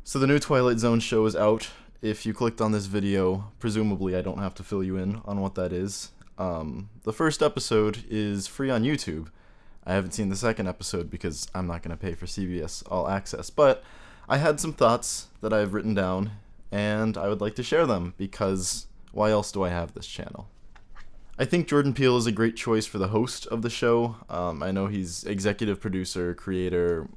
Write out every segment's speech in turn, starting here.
So the new Twilight Zone show is out. If you clicked on this video, presumably I don't have to fill you in on what that is. The first episode is free on YouTube. I haven't seen the second episode because I'm not going to pay for CBS All Access, but I had some thoughts that I've written down, and I would like to share them, because why else do I have this channel? I think Jordan Peele is a great choice for the host of the show. I know he's executive producer, creator,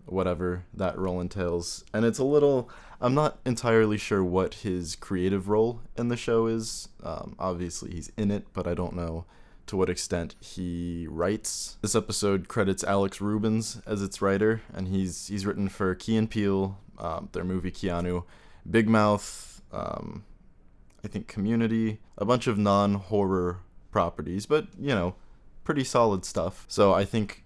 whatever that role entails. And it's a little, I'm not entirely sure what his creative role in the show is. Obviously he's in it, but I don't know to what extent he writes. This episode credits Alex Rubens as its writer, and he's written for Key and Peele, their movie Keanu, Big Mouth, I think Community, a bunch of non-horror properties, but, pretty solid stuff. So I think,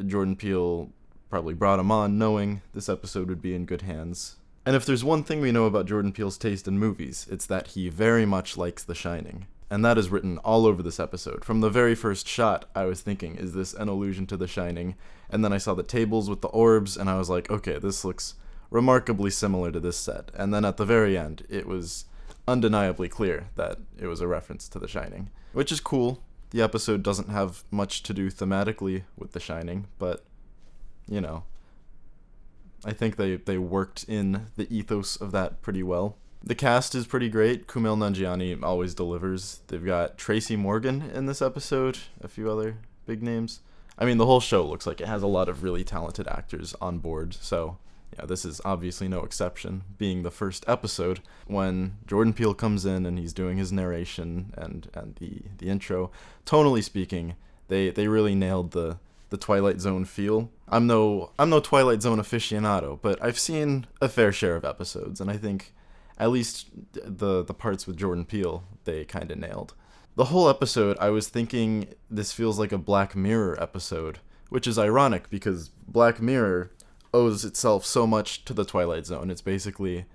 Jordan Peele probably brought him on knowing this episode would be in good hands. And if there's one thing we know about Jordan Peele's taste in movies, it's that he very much likes The Shining. And that is written all over this episode. From the very first shot, I was thinking, is this an allusion to The Shining? And then I saw the tables with the orbs, and I was like, okay, this looks remarkably similar to this set. And then at the very end, it was undeniably clear that it was a reference to The Shining. Which is cool. The episode doesn't have much to do thematically with The Shining, but I think they worked in the ethos of that pretty well. The cast is pretty great. Kumail Nanjiani always delivers. They've got Tracy Morgan in this episode, a few other big names. I mean, the whole show looks like it has a lot of really talented actors on board, so yeah, this is obviously no exception, being the first episode when Jordan Peele comes in and he's doing his narration and the intro. Tonally speaking, they really nailed the Twilight Zone feel. I'm no Twilight Zone aficionado, but I've seen a fair share of episodes, and I think at least the parts with Jordan Peele, they kind of nailed. The whole episode, I was thinking this feels like a Black Mirror episode, which is ironic because Black Mirror owes itself so much to the Twilight Zone. It's basically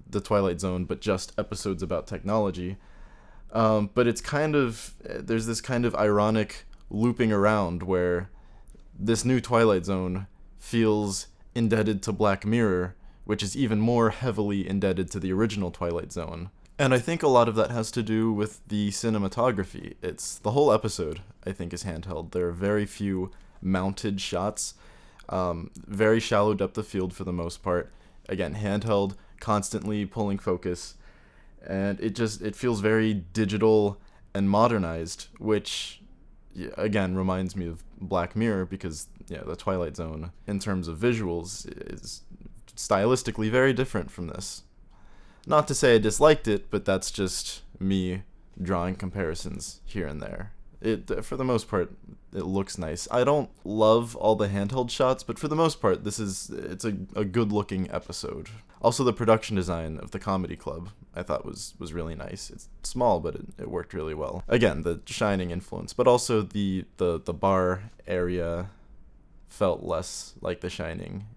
the Twilight Zone, but just episodes about technology. But it's there's this kind of ironic looping around where this new Twilight Zone feels indebted to Black Mirror, which is even more heavily indebted to the original Twilight Zone. And I think a lot of that has to do with the cinematography. It's the whole episode, I think, is handheld. There are very few mounted shots, very shallow depth of field for the most part. Again, handheld, constantly pulling focus, and it feels very digital and modernized, which again reminds me of Black Mirror, because the Twilight Zone in terms of visuals is stylistically very different from this. Not to say I disliked it, but that's just me drawing comparisons here and there. For the most part, it looks nice. I don't love all the handheld shots, but for the most part, it's a good-looking episode. Also, the production design of the comedy club I thought was really nice. It's small, but it worked really well. Again, the Shining influence, but also the bar area felt less like The Shining.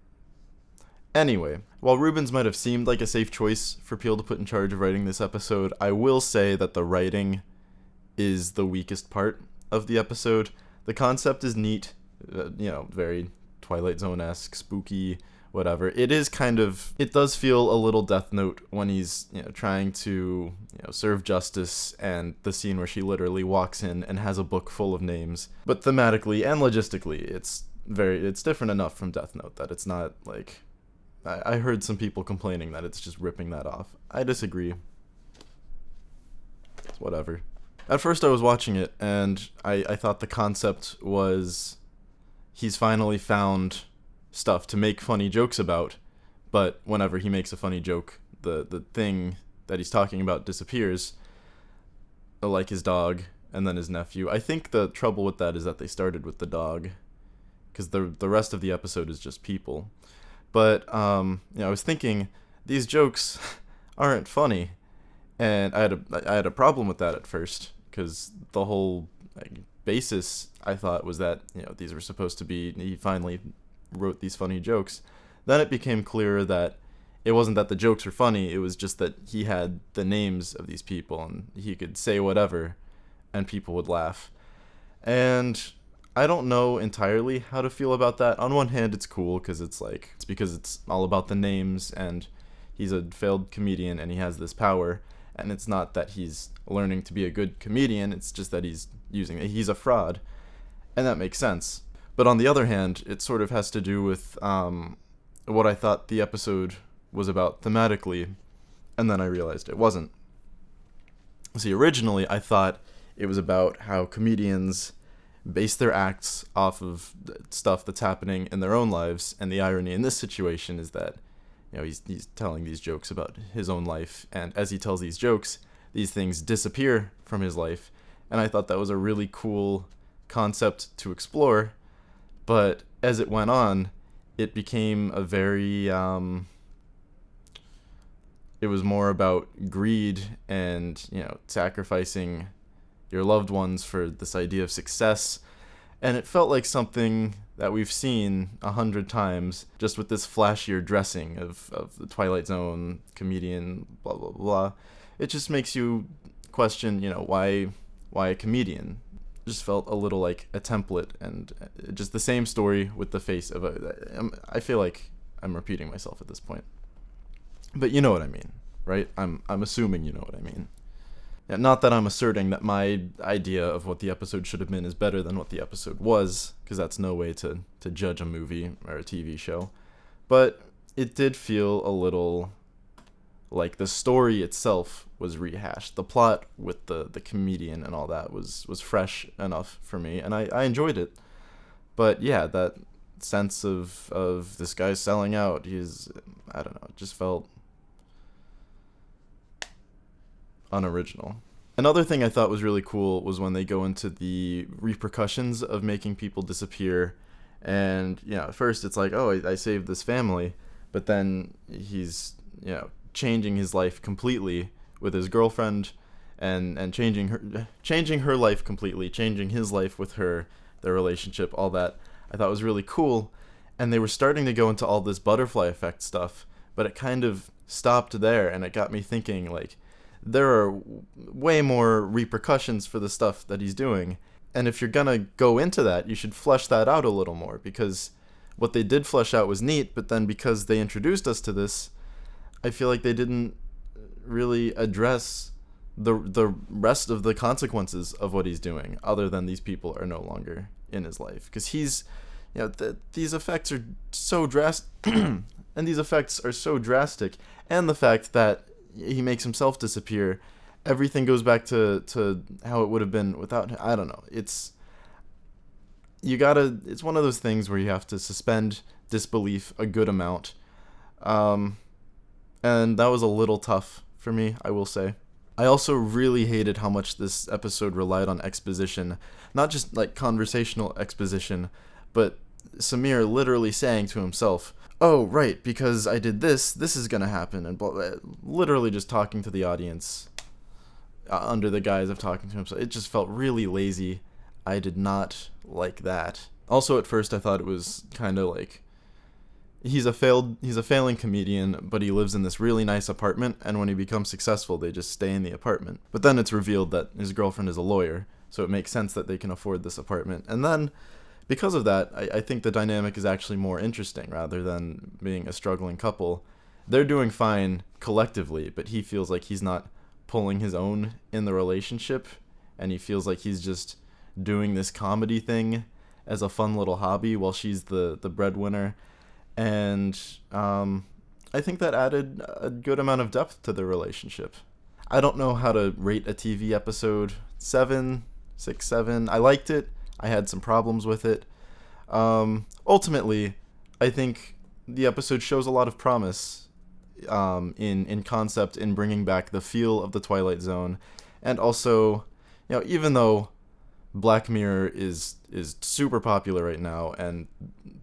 Anyway, while Rubens might have seemed like a safe choice for Peele to put in charge of writing this episode, I will say that the writing is the weakest part of the episode. The concept is neat, very Twilight Zone-esque, spooky, whatever. It does feel a little Death Note when he's, trying to, serve justice, and the scene where she literally walks in and has a book full of names. But thematically and logistically, it's different enough from Death Note that it's not like, I heard some people complaining that it's just ripping that off. I disagree. It's whatever. At first I was watching it, and I thought the concept was he's finally found stuff to make funny jokes about, but whenever he makes a funny joke, the thing that he's talking about disappears, like his dog and then his nephew. I think the trouble with that is that they started with the dog, because the rest of the episode is just people. But I was thinking, these jokes aren't funny, and I had a problem with that at first, because the whole basis, I thought, was that these were supposed to be, he finally wrote these funny jokes. Then it became clear that it wasn't that the jokes were funny, it was just that he had the names of these people and he could say whatever and people would laugh. And I don't know entirely how to feel about that. On one hand, it's cool because it's all about the names, and he's a failed comedian and he has this power, and it's not that he's learning to be a good comedian, it's just that he's a fraud, and that makes sense. But on the other hand, it sort of has to do with what I thought the episode was about thematically, and then I realized it wasn't. See, originally I thought it was about how comedians base their acts off of stuff that's happening in their own lives, and the irony in this situation is that, you know, he's telling these jokes about his own life, and as he tells these jokes, these things disappear from his life, and I thought that was a really cool concept to explore, but as it went on, it became a very, it was more about greed and, you know, sacrificing your loved ones for this idea of success, and it felt like something that we've seen 100 times, just with this flashier dressing of the Twilight Zone comedian, blah blah blah. It just makes you question, you know, why a comedian. It just felt a little like a template, and just the same story with the face of I feel like I'm repeating myself at this point, but you know what I mean, right? I'm assuming you know what I mean. Yeah, not that I'm asserting that my idea of what the episode should have been is better than what the episode was, because that's no way to judge a movie or a TV show. But it did feel a little like the story itself was rehashed. The plot with the comedian and all that was fresh enough for me, and I enjoyed it. But yeah, that sense of this guy's selling out, I don't know, it just felt unoriginal. Another thing I thought was really cool was when they go into the repercussions of making people disappear, and at first it's like, oh, I saved this family, but then he's changing his life completely with his girlfriend, and changing her life completely, changing his life with her, their relationship, all that I thought was really cool. And they were starting to go into all this butterfly effect stuff, but it kind of stopped there, and it got me thinking, like, there are way more repercussions for the stuff that he's doing. And if you're gonna go into that, you should flesh that out a little more, because what they did flesh out was neat, but then because they introduced us to this, I feel like they didn't really address the rest of the consequences of what he's doing, other than these people are no longer in his life. Because he's, these effects are so drastic, and these effects are so drastic, and the fact that he makes himself disappear, everything goes back to how it would have been without. I don't know. It's one of those things where you have to suspend disbelief a good amount. And that was a little tough for me, I will say. I also really hated how much this episode relied on exposition. Not just like conversational exposition, but Samir literally saying to himself, oh, right, because I did this is gonna happen, and blah, blah, literally just talking to the audience under the guise of talking to himself. It just felt really lazy. I did not like that. Also, at first, I thought it was kind of like, he's a failing comedian, but he lives in this really nice apartment, and when he becomes successful, they just stay in the apartment. But then it's revealed that his girlfriend is a lawyer, so it makes sense that they can afford this apartment. And then, because of that, I think the dynamic is actually more interesting, rather than being a struggling couple. They're doing fine collectively, but he feels like he's not pulling his own in the relationship, and he feels like he's just doing this comedy thing as a fun little hobby while she's the breadwinner. And I think that added a good amount of depth to the relationship. I don't know how to rate a TV episode. 7, 6, 7. I liked it. I had some problems with it. Ultimately, I think the episode shows a lot of promise in concept, in bringing back the feel of the Twilight Zone. And also, even though Black Mirror is super popular right now, and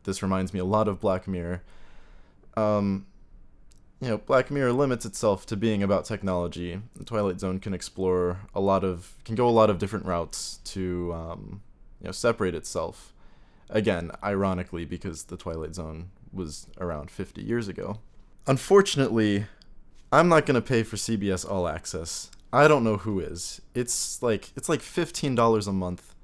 this reminds me a lot of Black Mirror, Black Mirror limits itself to being about technology. The Twilight Zone can go a lot of different routes to separate itself. Again, ironically, because the Twilight Zone was around 50 years ago. Unfortunately, I'm not going to pay for CBS All Access. I don't know who is. It's like $15 a month.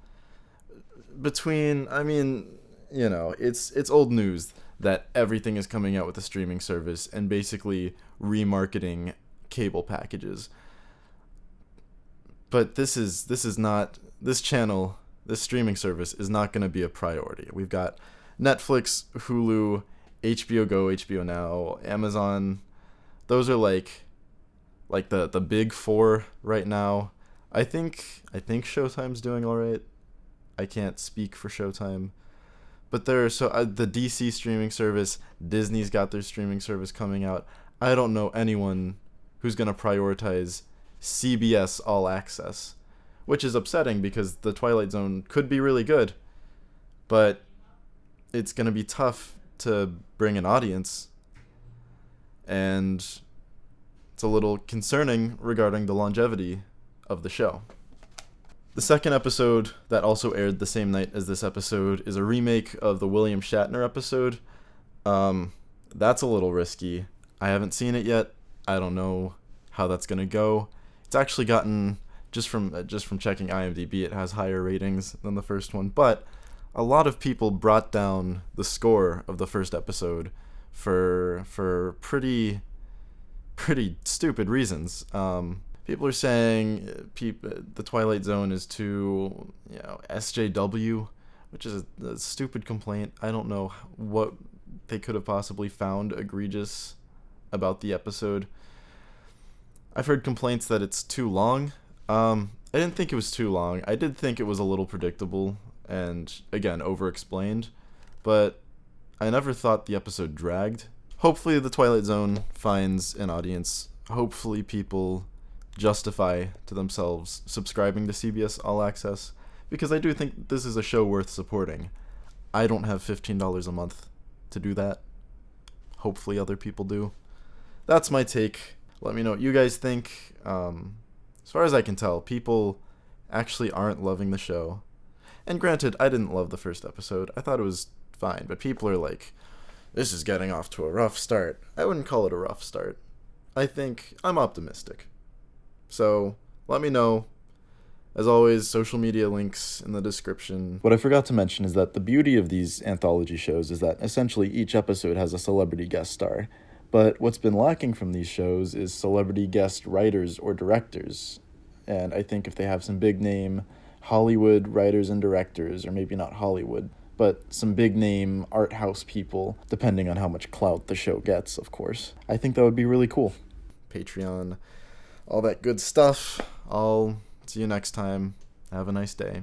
I mean, it's old news that everything is coming out with a streaming service and basically remarketing cable packages. But this streaming service is not going to be a priority. We've got Netflix, Hulu, HBO Go, HBO Now, Amazon. Those are like the big four right now. I think Showtime's doing all right. I can't speak for Showtime, but the DC streaming service, Disney's got their streaming service coming out. I don't know anyone who's gonna prioritize CBS All Access, which is upsetting because the Twilight Zone could be really good, but it's gonna be tough to bring an audience, and it's a little concerning regarding the longevity of the show. The second episode that also aired the same night as this episode is a remake of the William Shatner episode. That's a little risky. I haven't seen it yet. I don't know how that's gonna go. It's actually gotten, just from checking IMDb, it has higher ratings than the first one, but a lot of people brought down the score of the first episode for pretty stupid reasons. People are saying the Twilight Zone is too, SJW, which is a stupid complaint. I don't know what they could have possibly found egregious about the episode. I've heard complaints that it's too long. I didn't think it was too long. I did think it was a little predictable and, again, over-explained, but I never thought the episode dragged. Hopefully the Twilight Zone finds an audience. Hopefully people justify to themselves subscribing to CBS All Access, because I do think this is a show worth supporting. I don't have $15 a month to do that. Hopefully other people do. That's my take. Let me know what you guys think. As far as I can tell, people actually aren't loving the show. And granted, I didn't love the first episode. I thought it was fine, but people are like, this is getting off to a rough start. I wouldn't call it a rough start. I think I'm optimistic. So, let me know. As always, social media links in the description. What I forgot to mention is that the beauty of these anthology shows is that essentially each episode has a celebrity guest star. But what's been lacking from these shows is celebrity guest writers or directors. And I think if they have some big name Hollywood writers and directors, or maybe not Hollywood, but some big name art house people, depending on how much clout the show gets, of course, I think that would be really cool. Patreon, all that good stuff. I'll see you next time. Have a nice day.